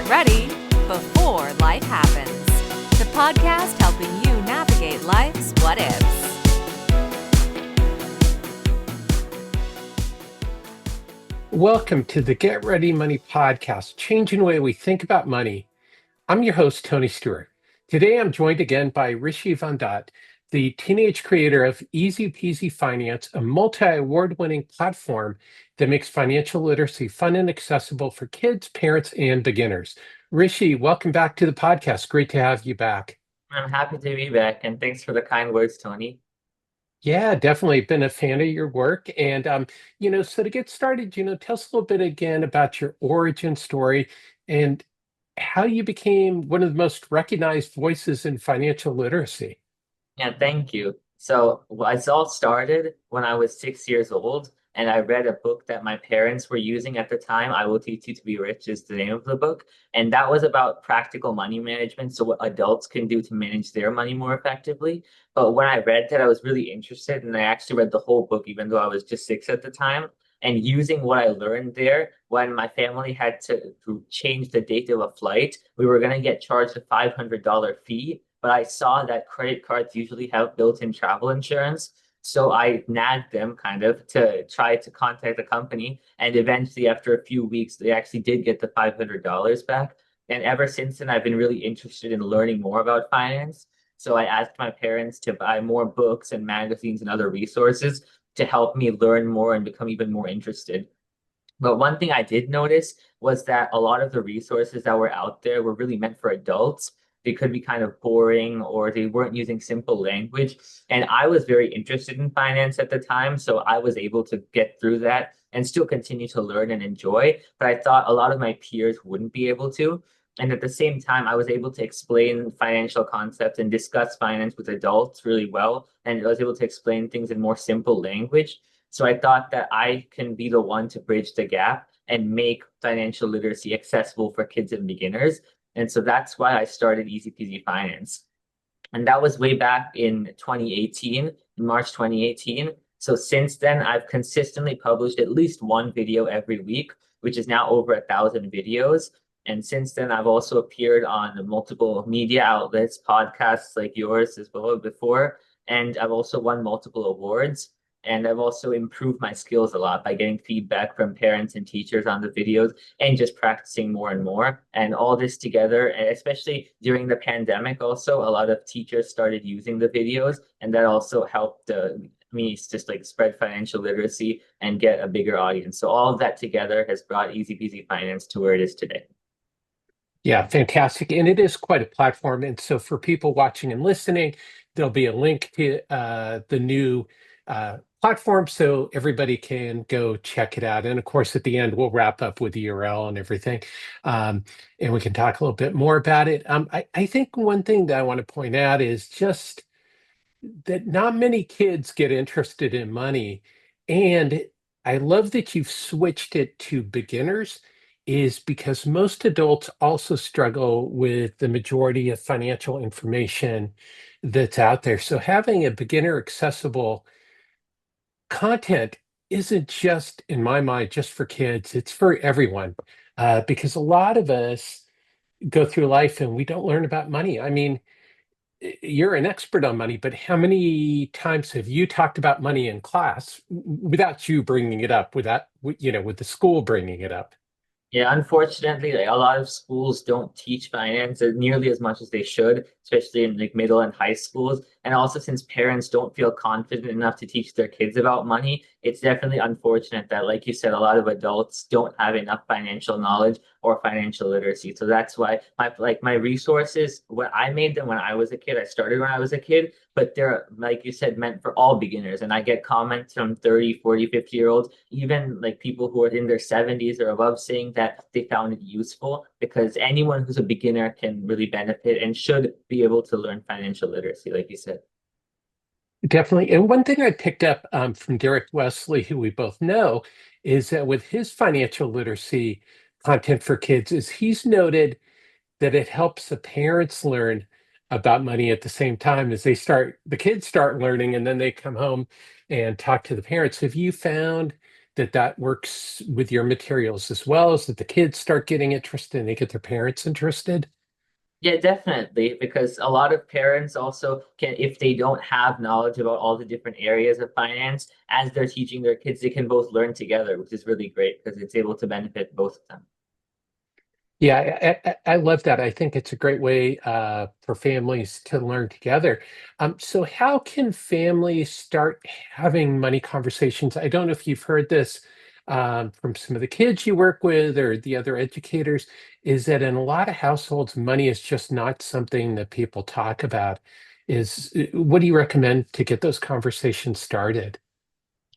Get ready before life happens. The podcast helping you navigate life's what ifs. Welcome to the Get Ready Money podcast, changing the way we think about money. I'm your host, Tony Stewart. Today, I'm joined again by Rishi Vamdatt, the teenage creator of Peasy Finance, a multi-award-winning platform that makes financial literacy fun and accessible for kids, parents, and beginners. Rishi, welcome back to the podcast. Great to have you back. I'm happy to be back, and thanks for the kind words, Tony. Yeah, definitely been a fan of your work. And, so to get started, tell us a little bit again about your origin story and how you became one of the most recognized voices in financial literacy. Yeah, thank you. It all started when I was 6 years old, and I read a book that my parents were using at the time. I Will Teach You to Be Rich is the name of the book. And that was about practical money management. So what adults can do to manage their money more effectively. But when I read that, I was really interested, and I actually read the whole book, even though I was just six at the time. And using what I learned there, when my family had to change the date of a flight, we were going to get charged a $500 fee. But I saw that credit cards usually have built-in travel insurance. So I nagged them kind of to try to contact the company. And eventually, after a few weeks, they actually did get the $500 back. And ever since then, I've been really interested in learning more about finance. So I asked my parents to buy more books and magazines and other resources to help me learn more and become even more interested. But one thing I did notice was that a lot of the resources that were out there were really meant for adults. They could be kind of boring, or they weren't using simple language. And I was very interested in finance at the time, so I was able to get through that and still continue to learn and enjoy. But I thought a lot of my peers wouldn't be able to. And at the same time, I was able to explain financial concepts and discuss finance with adults really well. And I was able to explain things in more simple language. So I thought that I can be the one to bridge the gap and make financial literacy accessible for kids and beginners. And so that's why I started Easy Peasy Finance. And that was way back in 2018, in March 2018. So since then, I've consistently published at least one video every week, which is now over 1,000 videos. And since then, I've also appeared on multiple media outlets, podcasts like yours as well before. And I've also won multiple awards. And I've also improved my skills a lot by getting feedback from parents and teachers on the videos and just practicing more and more. And all this together, especially during the pandemic also, a lot of teachers started using the videos, and that also helped me just like spread financial literacy and get a bigger audience. So all of that together has brought Easy Peasy Finance to where it is today. Yeah, fantastic. And it is quite a platform. And so for people watching and listening, there'll be a link to the new platform so everybody can go check it out. And of course, at the end, we'll wrap up with the URL and everything. And we can talk a little bit more about it. I think one thing that I want to point out is just that not many kids get interested in money. And I love that you've switched it to beginners, is because most adults also struggle with the majority of financial information that's out there. So having a beginner accessible content isn't just, in my mind, just for kids, it's for everyone. Because a lot of us go through life and we don't learn about money. I mean, you're an expert on money, but how many times have you talked about money in class without you bringing it up, without, with the school bringing it up? Yeah, unfortunately, like a lot of schools don't teach finance nearly as much as they should, especially in like middle and high schools. And also, since parents don't feel confident enough to teach their kids about money, it's definitely unfortunate that, like you said, a lot of adults don't have enough financial knowledge or financial literacy. So that's why my resources, when I made them when I was a kid, I started when I was a kid, but they're, like you said, meant for all beginners. And I get comments from 30, 40, 50-year-olds, even like people who are in their 70s or above, saying that they found it useful, because anyone who's a beginner can really benefit and should be able to learn financial literacy, like you said. Definitely. And one thing I picked up from Derek Wesley, who we both know, is that with his financial literacy content for kids, is he's noted that it helps the parents learn about money at the same time as the kids start learning, and then they come home and talk to the parents. Have you found that works with your materials as well, as that the kids start getting interested and they get their parents interested? Yeah, definitely, because a lot of parents also can, if they don't have knowledge about all the different areas of finance, as they're teaching their kids, they can both learn together, which is really great because it's able to benefit both of them. Yeah, I love that. I think it's a great way for families to learn together. So how can families start having money conversations? I don't know if you've heard this from some of the kids you work with or the other educators, is that in a lot of households, money is just not something that people talk about. What do you recommend to get those conversations started?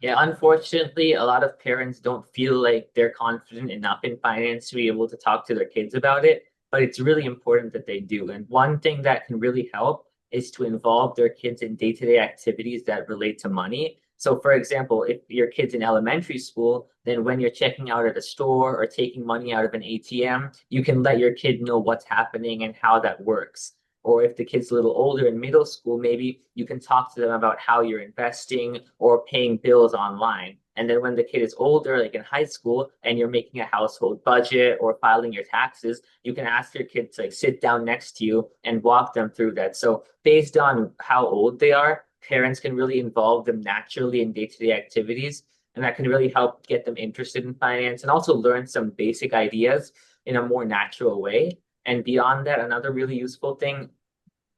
Yeah, unfortunately, a lot of parents don't feel like they're confident enough in finance to be able to talk to their kids about it, but it's really important that they do. And one thing that can really help is to involve their kids in day-to-day activities that relate to money. So, for example, if your kid's in elementary school, then when you're checking out at a store or taking money out of an ATM, you can let your kid know what's happening and how that works. Or if the kid's a little older in middle school, maybe you can talk to them about how you're investing or paying bills online. And then when the kid is older, like in high school, and you're making a household budget or filing your taxes, you can ask your kid to like sit down next to you and walk them through that. So based on how old they are, parents can really involve them naturally in day-to-day activities. And that can really help get them interested in finance and also learn some basic ideas in a more natural way. And beyond that, another really useful thing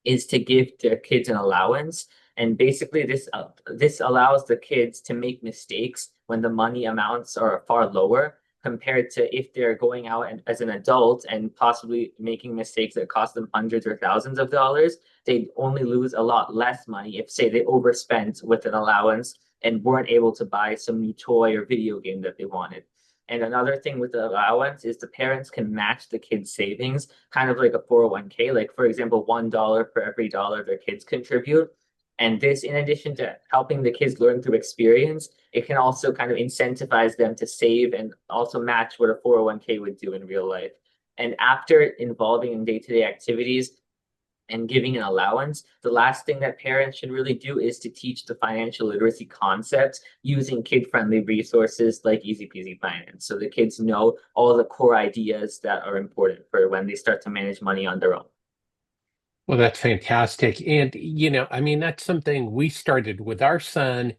is to give their kids an allowance. And basically, this allows the kids to make mistakes when the money amounts are far lower compared to if they're going out and, as an adult and possibly making mistakes that cost them hundreds or thousands of dollars. They only lose a lot less money if, say, they overspent with an allowance and weren't able to buy some new toy or video game that they wanted. And another thing with the allowance is the parents can match the kids' savings, kind of like a 401k. Like, for example, $1 for every dollar their kids contribute. And this, in addition to helping the kids learn through experience, it can also kind of incentivize them to save and also match what a 401k would do in real life. And after involving in day-to-day activities, and giving an allowance, the last thing that parents should really do is to teach the financial literacy concepts using kid-friendly resources like Easy Peasy Finance. So the kids know all the core ideas that are important for when they start to manage money on their own. Well, that's fantastic. And, I mean, that's something we started with our son,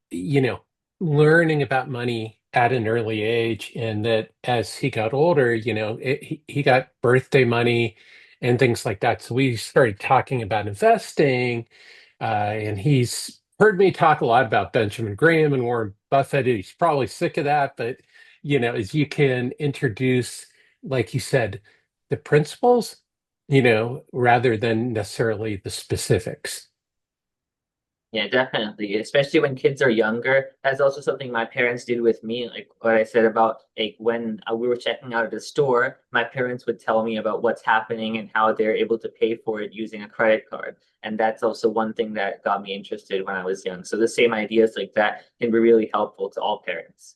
you know, learning about money at an early age. And that as he got older, he got birthday money and things like that. So we started talking about investing. And he's heard me talk a lot about Benjamin Graham and Warren Buffett. He's probably sick of that. But, as you can introduce, like you said, the principles, rather than necessarily the specifics. Yeah, definitely. Especially when kids are younger. That's also something my parents did with me. Like what I said about like when we were checking out at a store, my parents would tell me about what's happening and how they're able to pay for it using a credit card. And that's also one thing that got me interested when I was young. So the same ideas like that can be really helpful to all parents.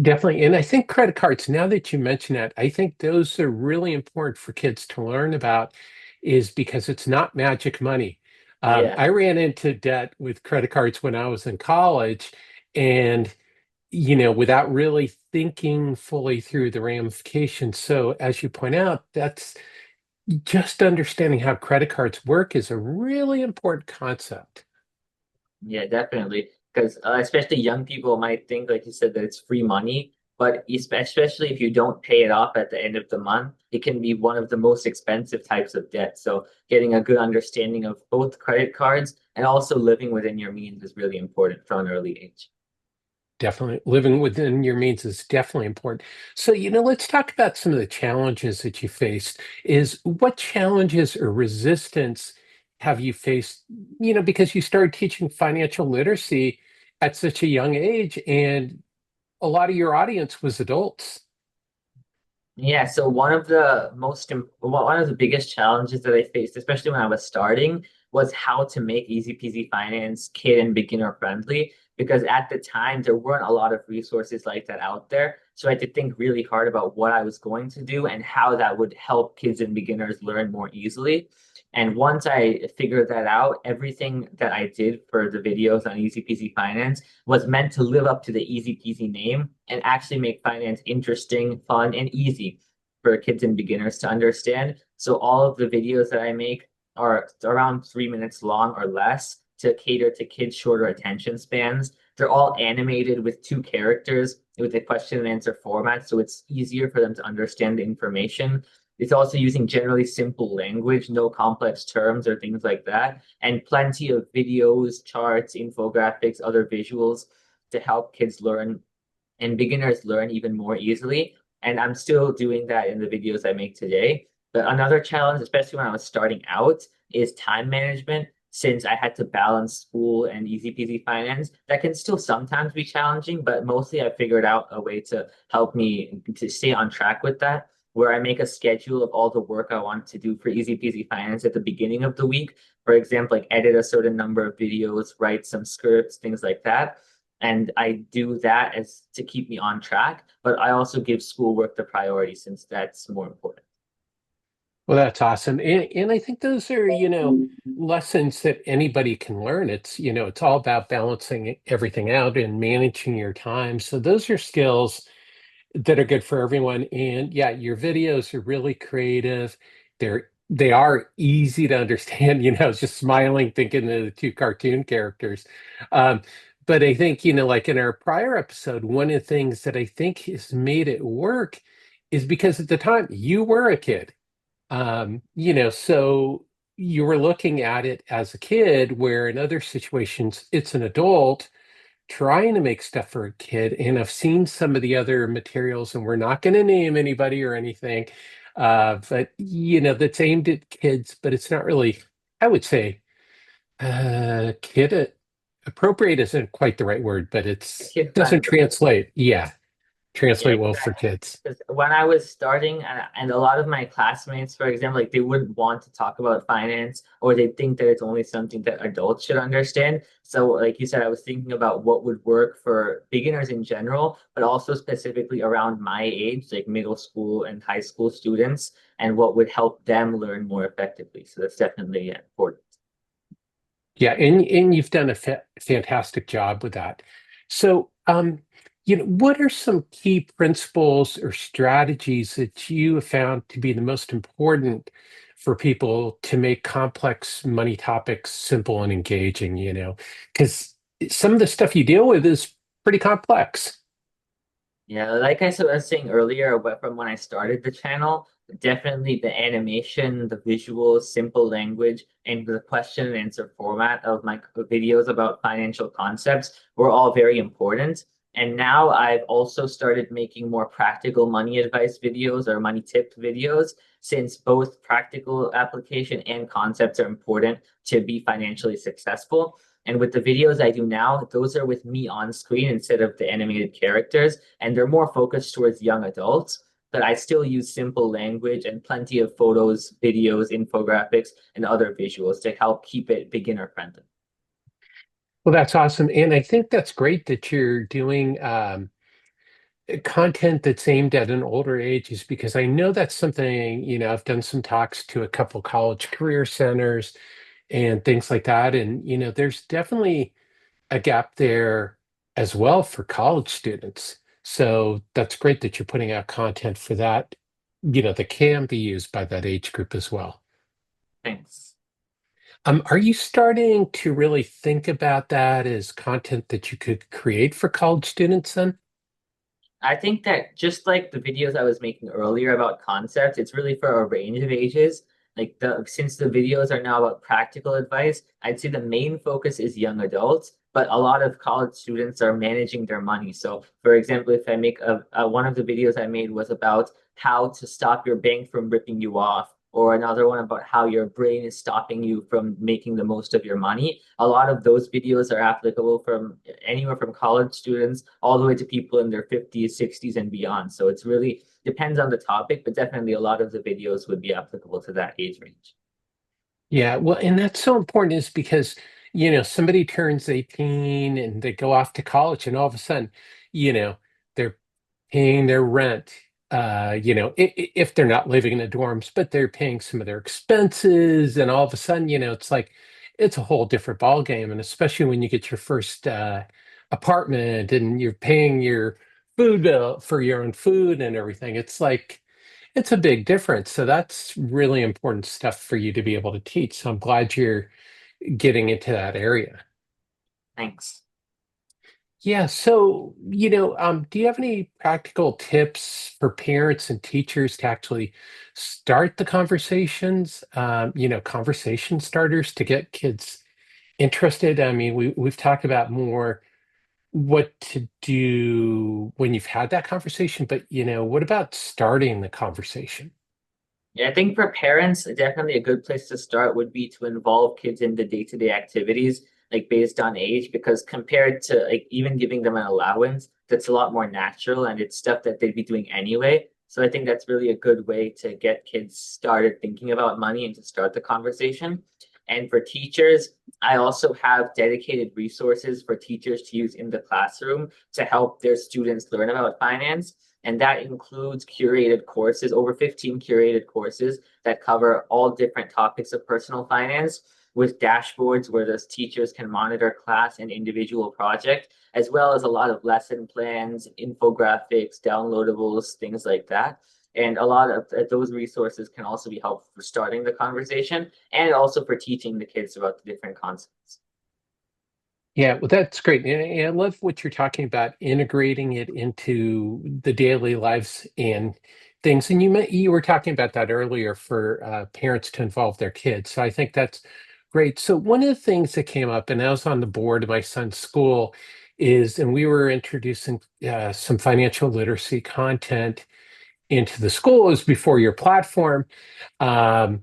Definitely. And I think credit cards, now that you mention that, I think those are really important for kids to learn about, is because it's not magic money. Yeah. I ran into debt with credit cards when I was in college, and, without really thinking fully through the ramifications. So, as you point out, that's just understanding how credit cards work is a really important concept. Yeah, definitely. Because especially young people might think, like you said, that it's free money, but especially if you don't pay it off at the end of the month, it can be one of the most expensive types of debt. So getting a good understanding of both credit cards and also living within your means is really important from an early age. Definitely. Living within your means is definitely important. So, let's talk about some of the challenges that you faced. Is what challenges or resistance have you faced, because you started teaching financial literacy at such a young age, and a lot of your audience was adults. Yeah, so one of the biggest challenges that I faced, especially when I was starting, was how to make Easy Peasy Finance kid and beginner friendly. Because at the time there weren't a lot of resources like that out there. So I had to think really hard about what I was going to do and how that would help kids and beginners learn more easily. And once I figured that out, everything that I did for the videos on Easy Peasy Finance was meant to live up to the Easy Peasy name and actually make finance interesting, fun, and easy for kids and beginners to understand. So all of the videos that I make are around 3 minutes long or less to cater to kids' shorter attention spans. They're all animated with two characters with a question and answer format, so it's easier for them to understand the information. It's also using generally simple language, no complex terms or things like that, and plenty of videos, charts, infographics, other visuals to help kids learn and beginners learn even more easily. And I'm still doing that in the videos I make today. But another challenge, especially when I was starting out, is time management. Since I had to balance school and Easy Peasy Finance, that can still sometimes be challenging, but mostly I figured out a way to help me to stay on track with that, where I make a schedule of all the work I want to do for Easy Peasy Finance at the beginning of the week. For example, like edit a certain number of videos, write some scripts, things like that. And I do that as to keep me on track, but I also give schoolwork the priority since that's more important. Well, that's awesome. And I think those are, lessons that anybody can learn. It's all about balancing everything out and managing your time. So those are skills that are good for everyone. And yeah, your videos are really creative. They are easy to understand, just smiling, thinking of the two cartoon characters. Um, but I think, like in our prior episode, one of the things that I think has made it work is because at the time you were a kid. So you were looking at it as a kid, where in other situations it's an adult trying to make stuff for a kid. And I've seen some of the other materials, and we're not going to name anybody or anything, but that's aimed at kids, but it's not really, I would say, kid appropriate isn't quite the right word, but it's Kid doesn't friendly. translate. Yeah, Yeah, translate well for exactly. kids. 'Cause when I was starting, and a lot of my classmates, for example, like they wouldn't want to talk about finance, or they think that it's only something that adults should understand. So, like you said, I was thinking about what would work for beginners in general, but also specifically around my age, like middle school and high school students, and what would help them learn more effectively. So that's definitely important. Yeah, and you've done a fantastic job with that. So, what are some key principles or strategies that you have found to be the most important for people to make complex money topics simple and engaging, Because some of the stuff you deal with is pretty complex. Yeah, like I was saying earlier, from when I started the channel, definitely the animation, the visuals, simple language, and the question and answer format of my videos about financial concepts were all very important. And now I've also started making more practical money advice videos or money tip videos, since both practical application and concepts are important to be financially successful. And with the videos I do now, those are with me on screen instead of the animated characters, and they're more focused towards young adults. But I still use simple language and plenty of photos, videos, infographics, and other visuals to help keep it beginner friendly. Well, that's awesome. And I think that's great that you're doing content that's aimed at an older age, is because I know that's something, I've done some talks to a couple college career centers and things like that. And, there's definitely a gap there as well for college students. So that's great that you're putting out content for that, that can be used by that age group as well. Thanks. Are you starting to really think about that as content that you could create for college students then? I think that just like the videos I was making earlier about concepts, it's really for a range of ages. Like since the videos are now about practical advice, I'd say the main focus is young adults, but a lot of college students are managing their money. So, for example, if I make one of the videos I made was about how to stop your bank from ripping you off, or another one about how your brain is stopping you from making the most of your money. A lot of those videos are applicable from anywhere from college students all the way to people in their 50s, 60s, and beyond. So it's really depends on the topic, but definitely a lot of the videos would be applicable to that age range. Yeah, well, and that's so important is because, somebody turns 18 and they go off to college, and all of a sudden, they're paying their rent, if they're not living in the dorms, but they're paying some of their expenses, and all of a sudden, it's like it's a whole different ball game. And especially when you get your first apartment and you're paying your food bill for your own food and everything, it's like it's a big difference. So that's really important stuff for you to be able to teach. So I'm glad you're getting into that area. Thanks. Yeah, so, do you have any practical tips for parents and teachers to actually start the conversations, conversation starters to get kids interested? I mean, we've talked about more what to do when you've had that conversation, but, what about starting the conversation? Yeah, I think for parents, definitely a good place to start would be to involve kids in the day-to-day activities, like based on age, because compared to like even giving them an allowance, that's a lot more natural and it's stuff that they'd be doing anyway. So I think that's really a good way to get kids started thinking about money and to start the conversation. And for teachers, I also have dedicated resources for teachers to use in the classroom to help their students learn about finance. And that includes curated courses, over 15 curated courses that cover all different topics of personal finance with dashboards where those teachers can monitor class and individual project, as well as a lot of lesson plans, infographics, downloadables, things like that. And a lot of those resources can also be helpful for starting the conversation and also for teaching the kids about the different concepts. Yeah, well, that's great. And I love what you're talking about, integrating it into the daily lives and things. And you were talking about that earlier for parents to involve their kids. So I think that's great. So one of the things that came up, and I was on the board of my son's school, and we were introducing some financial literacy content into the school is before your platform. Um,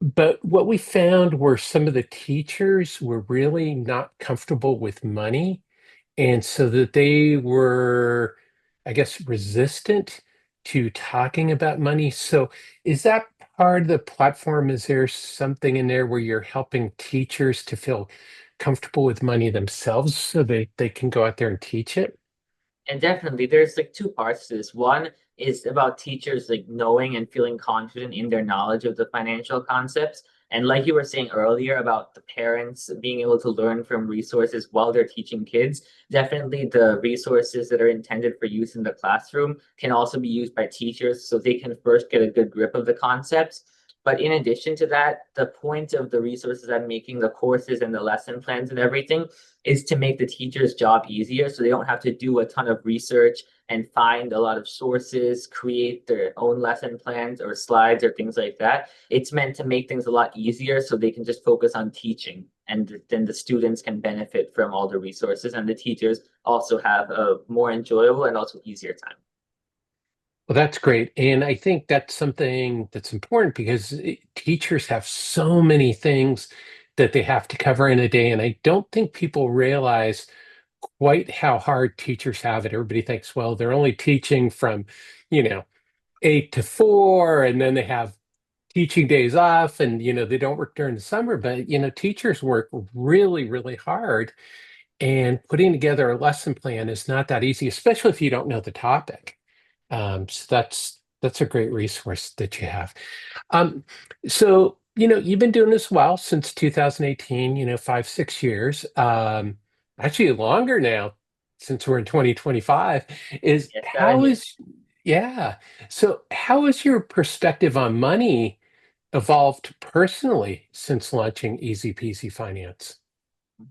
but what we found were some of the teachers were really not comfortable with money. And so that they were, I guess, resistant to talking about money. So is that part of the platform? Is there something in there where you're helping teachers to feel comfortable with money themselves so they can go out there and teach it? And definitely, there's like two parts to this. One is about teachers like knowing and feeling confident in their knowledge of the financial concepts. And like you were saying earlier about the parents being able to learn from resources while they're teaching kids, definitely the resources that are intended for use in the classroom can also be used by teachers so they can first get a good grip of the concepts. But in addition to that, the point of the resources I'm making, the courses and the lesson plans and everything, is to make the teacher's job easier so they don't have to do a ton of research and find a lot of sources, create their own lesson plans or slides or things like that. It's meant to make things a lot easier so they can just focus on teaching. And then the students can benefit from all the resources, and the teachers also have a more enjoyable and also easier time. Well, that's great. And I think that's something that's important because teachers have so many things that they have to cover in a day. And I don't think people realize quite how hard teachers have it. Everybody thinks, well, they're only teaching from, you know, 8 to 4, and then they have teaching days off, and, they don't work during the summer. But, teachers work really, really hard. And putting together a lesson plan is not that easy, especially if you don't know the topic. So that's a great resource that you have. Um, so you've been doing this well since 2018. 5, 6 years. Actually longer now since we're in 2025. Is Yes, how 7 years. is Yeah. So how has your perspective on money evolved personally since launching Easy Peasy Finance?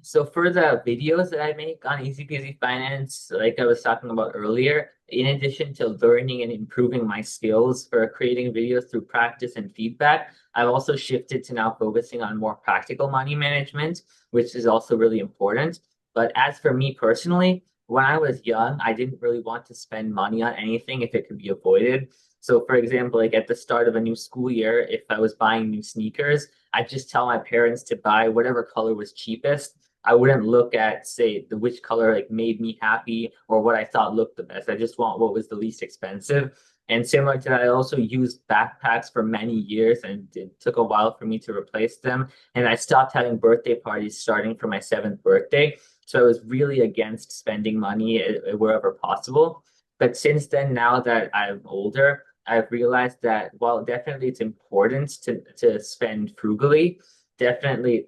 So for the videos that I make on Easy Peasy Finance, like I was talking about earlier, in addition to learning and improving my skills for creating videos through practice and feedback, I've also shifted to now focusing on more practical money management, which is also really important. But as for me personally, when I was young, I didn't really want to spend money on anything if it could be avoided. So for example, like at the start of a new school year, if I was buying new sneakers, I just tell my parents to buy whatever color was cheapest. I wouldn't look at, say, the which color like made me happy or what I thought looked the best. I just want what was the least expensive. And similar to that, I also used backpacks for many years and it took a while for me to replace them. And I stopped having birthday parties starting from my 7th birthday. So I was really against spending money wherever possible. But since then, now that I'm older, I've realized that while definitely it's important to spend frugally, definitely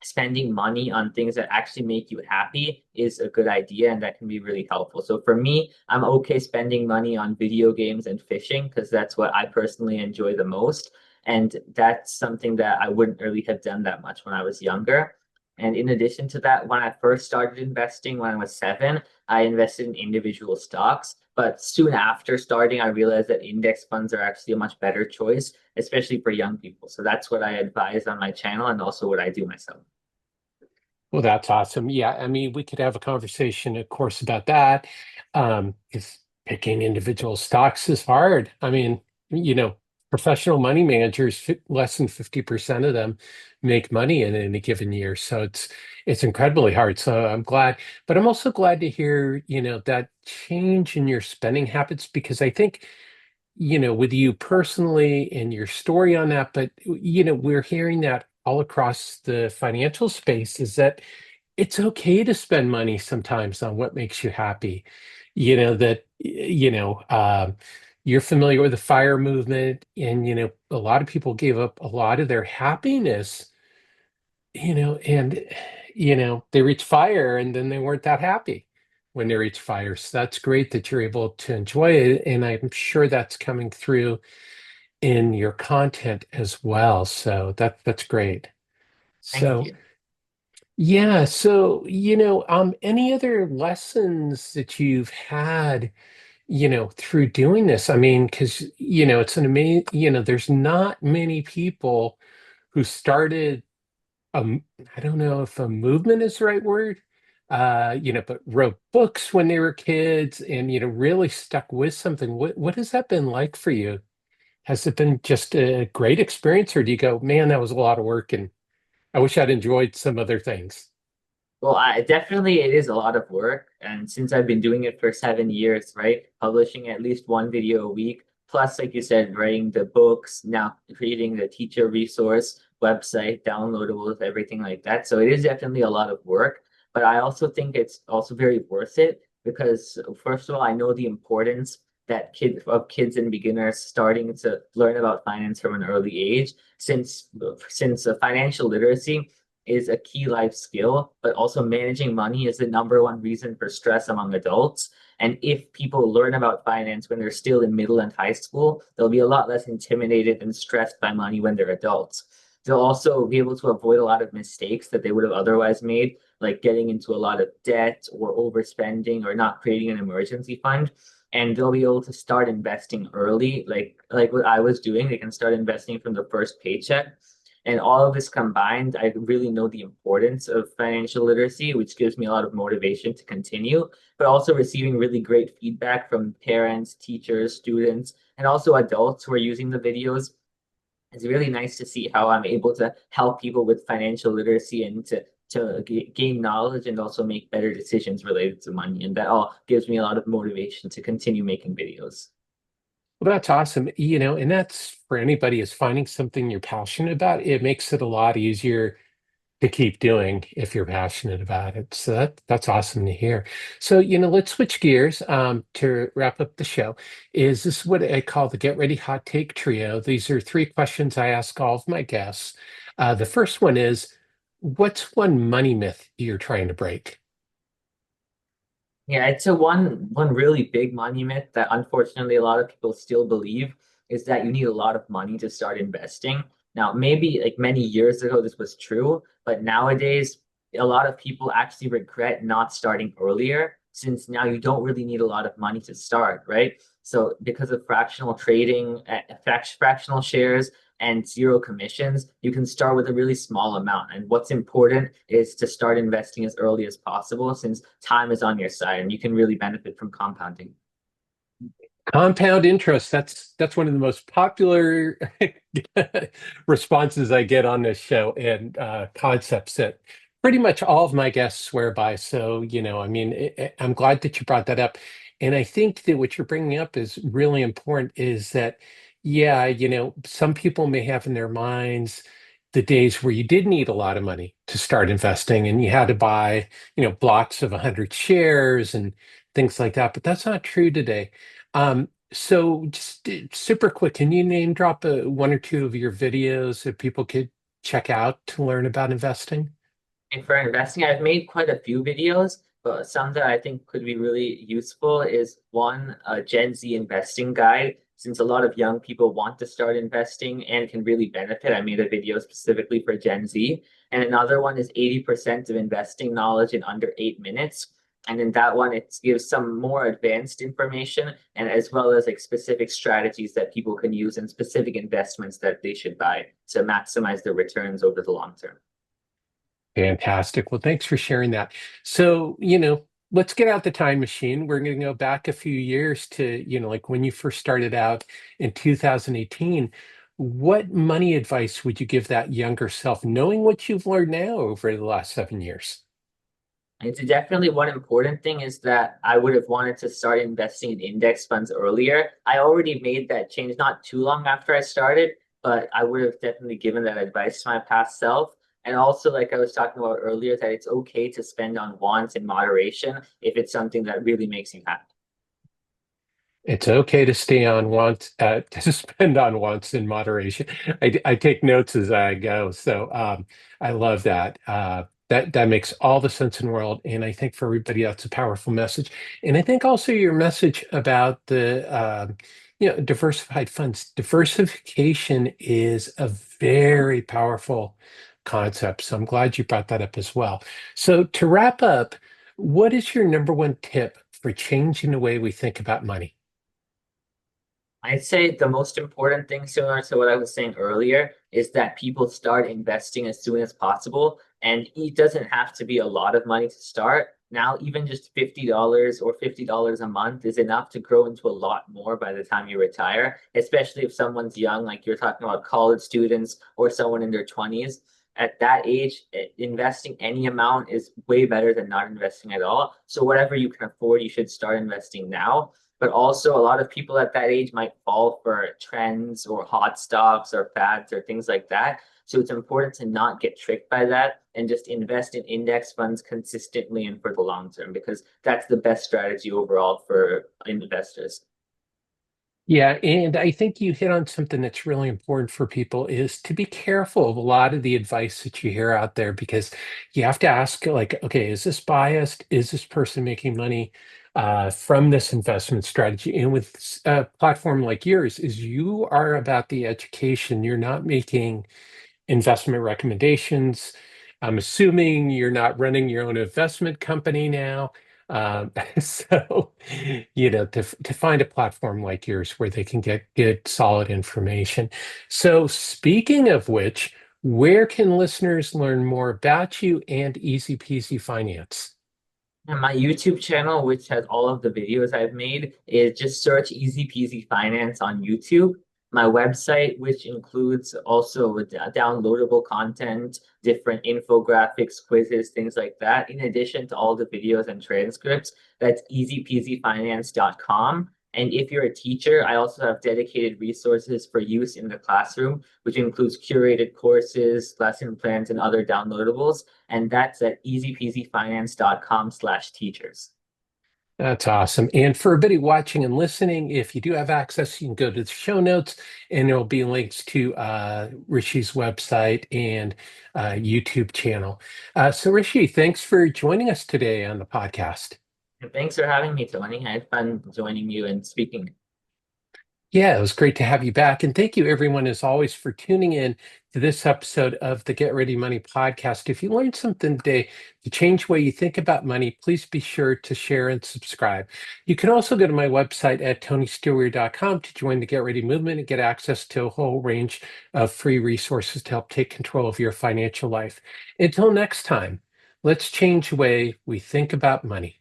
spending money on things that actually make you happy is a good idea, and that can be really helpful. So for me, I'm okay spending money on video games and fishing because that's what I personally enjoy the most. And that's something that I wouldn't really have done that much when I was younger. And in addition to that, when I first started investing when I was 7, I invested in individual stocks. But soon after starting, I realized that index funds are actually a much better choice, especially for young people. So that's what I advise on my channel and also what I do myself. Well, that's awesome. Yeah, I mean, we could have a conversation, of course, about that. Is picking individual stocks is hard. I mean, professional money managers, less than 50% of them make money in any given year. So it's incredibly hard. So I'm glad, but I'm also glad to hear, that change in your spending habits because I think, with you personally and your story on that, but we're hearing that all across the financial space is that it's okay to spend money sometimes on what makes you happy. You're familiar with the fire movement, and a lot of people gave up a lot of their happiness, and they reached fire and then they weren't that happy when they reached fire. So that's great that you're able to enjoy it, and I'm sure that's coming through in your content as well. So that's great. Thank So you. yeah, so any other lessons that you've had, through doing this? I mean, because it's an amazing, there's not many people who started I don't know if a movement is the right word, but wrote books when they were kids and really stuck with something. What has that been like for you? Has it been just a great experience, or do you go, man, that was a lot of work and I wish I'd enjoyed some other things? Well, I definitely it is a lot of work, and since I've been doing it for 7 years, right, publishing at least one video a week, plus, like you said, writing the books, now creating the teacher resource website, downloadables, everything like that. So it is definitely a lot of work, but I also think it's also very worth it because first of all, I know the importance that kids and beginners starting to learn about finance from an early age, since financial literacy is a key life skill, but also managing money is the number one reason for stress among adults. And if people learn about finance when they're still in middle and high school, they'll be a lot less intimidated and stressed by money when they're adults. They'll also be able to avoid a lot of mistakes that they would have otherwise made, like getting into a lot of debt or overspending or not creating an emergency fund. And they'll be able to start investing early, like what I was doing. They can start investing from the first paycheck, and all of this combined, I really know the importance of financial literacy, which gives me a lot of motivation to continue, but also receiving really great feedback from parents, teachers, students, and also adults who are using the videos. It's really nice to see how I'm able to help people with financial literacy and to gain knowledge and also make better decisions related to money. And that all gives me a lot of motivation to continue making videos. Well, that's awesome. And that's for anybody is finding something you're passionate about. It makes it a lot easier to keep doing if you're passionate about it. So that's awesome to hear. So, let's switch gears to wrap up the show. Is this what I call the Get Ready Hot Take Trio? These are 3 questions I ask all of my guests. The first one is, what's one money myth you're trying to break? Yeah, it's a one really big money myth that unfortunately a lot of people still believe is that you need a lot of money to start investing. Now, maybe like many years ago this was true, but nowadays a lot of people actually regret not starting earlier since now you don't really need a lot of money to start, right? So because of fractional trading, fractional shares, and zero commissions, you can start with a really small amount. And what's important is to start investing as early as possible since time is on your side and you can really benefit from compounding. Compound interest. That's one of the most popular responses I get on this show, and concepts that pretty much all of my guests swear by. So, I mean, I'm glad that you brought that up. And I think that what you're bringing up is really important is that, yeah, some people may have in their minds the days where you did need a lot of money to start investing and you had to buy, blocks of 100 shares and things like that, but that's not true today. So just super quick, can you name drop one or two of your videos that people could check out to learn about investing? And for investing, I've made quite a few videos, but some that I think could be really useful is one, a Gen Z investing guide. Since a lot of young people want to start investing and can really benefit, I made a video specifically for Gen Z. And another one is 80% of investing knowledge in under 8 minutes. And in that one, it gives some more advanced information and as well as like specific strategies that people can use and specific investments that they should buy to maximize their returns over the long term. Fantastic. Well, thanks for sharing that. So, let's get out the time machine. We're going to go back a few years to, like when you first started out in 2018. What money advice would you give that younger self, knowing what you've learned now over the last 7 years? It's definitely one important thing is that I would have wanted to start investing in index funds earlier. I already made that change not too long after I started, but I would have definitely given that advice to my past self. And also, like I was talking about earlier, that it's okay to spend on wants in moderation if it's something that really makes you happy. It's okay to stay on wants, to spend on wants in moderation. I take notes as I go, so I love that. That makes all the sense in the world, and I think for everybody that's a powerful message. And I think also your message about the diversified funds. Diversification is a very powerful concept, so I'm glad you brought that up as well. So to wrap up, what is your number one tip for changing the way we think about money? I'd say the most important thing, similar to what I was saying earlier, is that people start investing as soon as possible. And it doesn't have to be a lot of money to start. Now, even just $50 or $50 a month is enough to grow into a lot more by the time you retire, especially if someone's young, like you're talking about college students or someone in their 20s. At that age, investing any amount is way better than not investing at all. So, whatever you can afford, you should start investing now. But also, a lot of people at that age might fall for trends or hot stocks or fads or things like that. So it's important to not get tricked by that and just invest in index funds consistently and for the long term, because that's the best strategy overall for investors. Yeah, and I think you hit on something that's really important for people is to be careful of a lot of the advice that you hear out there because you have to ask, like, okay, is this biased? Is this person making money from this investment strategy? And with a platform like yours, is you are about the education. You're not making investment recommendations. I'm assuming you're not running your own investment company now. So, to find a platform like yours where they can get good, solid information. So, speaking of which, where can listeners learn more about you and Easy Peasy Finance? And my YouTube channel, which has all of the videos I've made, is just search Easy Peasy Finance on YouTube. My website, which includes also downloadable content, different infographics, quizzes, things like that, in addition to all the videos and transcripts, that's easypeasyfinance.com. And if you're a teacher, I also have dedicated resources for use in the classroom, which includes curated courses, lesson plans, and other downloadables. And that's at easypeasyfinance.com/teachers. That's awesome. And for everybody watching and listening, if you do have access, you can go to the show notes and there will be links to Rishi's website and YouTube channel. So, Rishi, thanks for joining us today on the podcast. And thanks for having me, Tony. I had fun joining you and speaking. Yeah, it was great to have you back. And thank you, everyone, as always, for tuning in to this episode of the Get Ready Money podcast. If you learned something today to change the way you think about money, please be sure to share and subscribe. You can also go to my website at tonystewart.com to join the Get Ready movement and get access to a whole range of free resources to help take control of your financial life. Until next time, let's change the way we think about money.